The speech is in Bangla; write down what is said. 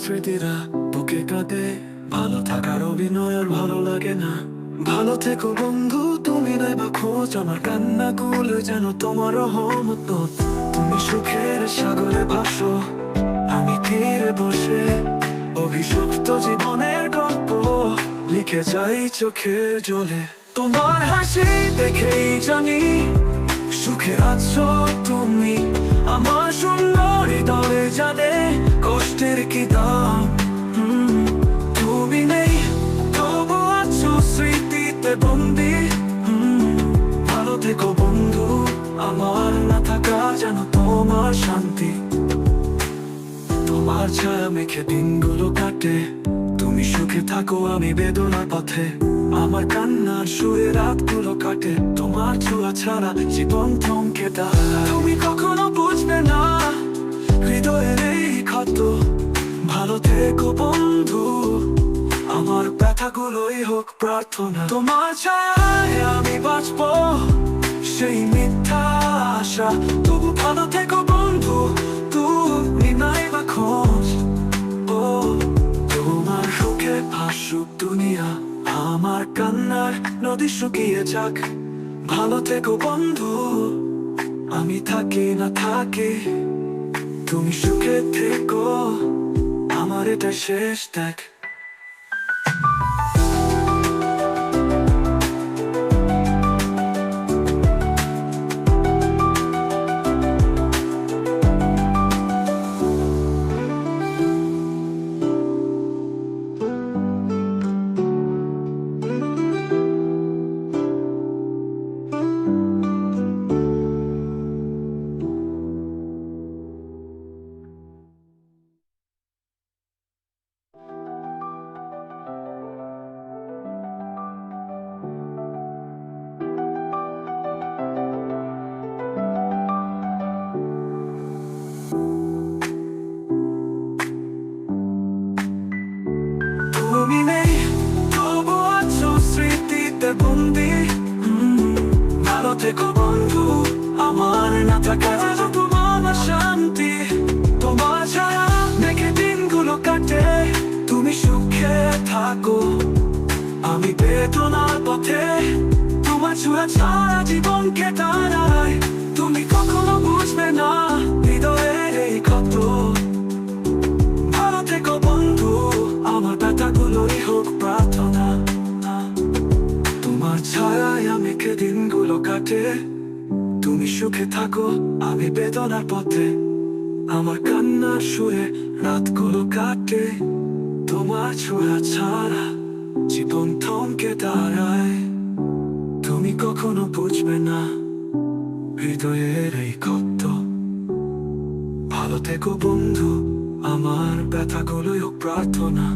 স্মৃতিরা বুকে কাঁদে, ভালো থাকার অভিনয় আর ভালো লাগে না। ভালো থেকো বন্ধু, তুমি নাই বা খোঁজ, আমার কান্নাগুলো যেন তোমার রহমত। তুমি সুখের সাগরে ভাসো, আমি তীরে বসে অভিশপ্ত জীবনের গল্প লিখে যাই চোখের জলে। তোমার হাসি দেখেই জানি সুখে আছো তুমি, আমার সুন্দর হৃদয়ে জানে কষ্টের কি দাম। তুমি নেই তবু আছো স্মৃতিতে বন্দি। ভালো থেকো বন্ধু, আমার না থাকা যেন তোমার শান্তি। তোমার ছায়া মেখে দিনগুলো কাটে, তুমি সুখে থাকো আমি বেদনার পথে। আমার কান্নার সুরে রাতগুলো কাটে, তোমার ছোঁয়া ছাড়া জীবন থমকে দাঁড়ায়। তুমি কখনো বুঝবে না হৃদয়ের এই ক্ষত। ভালো থেকো বন্ধু, আমার ব্যথাগুলোই হোক প্রার্থনা। তোমার ছায়ায় আমি বাঁচবো, সেই মিথ্যা আশা। তবু ভালো থেকো বন্ধু, তুমি নাই বা খোঁজ। ও তোমার সুখে ভাসুক দুনিয়া, আমার কান্নার নদী শুকিয়ে যাক। ভালো থেকো বন্ধু, আমি থাকি না থাকি, তুমি সুখে থেকো, আমার এটা শেষ দেখ। তুমি নেই তবু আছো স্মৃতিতে বন্দি। ভালো থেকো বন্ধু, আমার না থাকা যেন তোমার শান্তি। তোমার ছায়া দেখে দিনগুলো কাটে, তুমি সুখে থাকো আমি বেদনার পথে। তোমার ছোঁয়া ছাড়া জীবনকে দাঁড়ায়। তুমি কখনো বুঝবে না হৃদয়ের এই ক্ষত। ভালো থেকো বন্ধু, আমার ব্যথাগুলোই হোক প্রার্থনা। তোমার ছায়ায় আমি কে দিনগুলো কাটে, তুমি সুখে থাকো আমি বেদনার পথে। আমার কান্নার সুরে রাতগুলো কাটে, তোমার ছোঁয়া ছাড়া জীবন থমকে দাঁড়ায়। তুমি কখনো বুঝবে না হৃদয়ের এই ক্ষত। ভালো থেকো বন্ধু, আমার ব্যথাগুলোই হোক প্রার্থনা।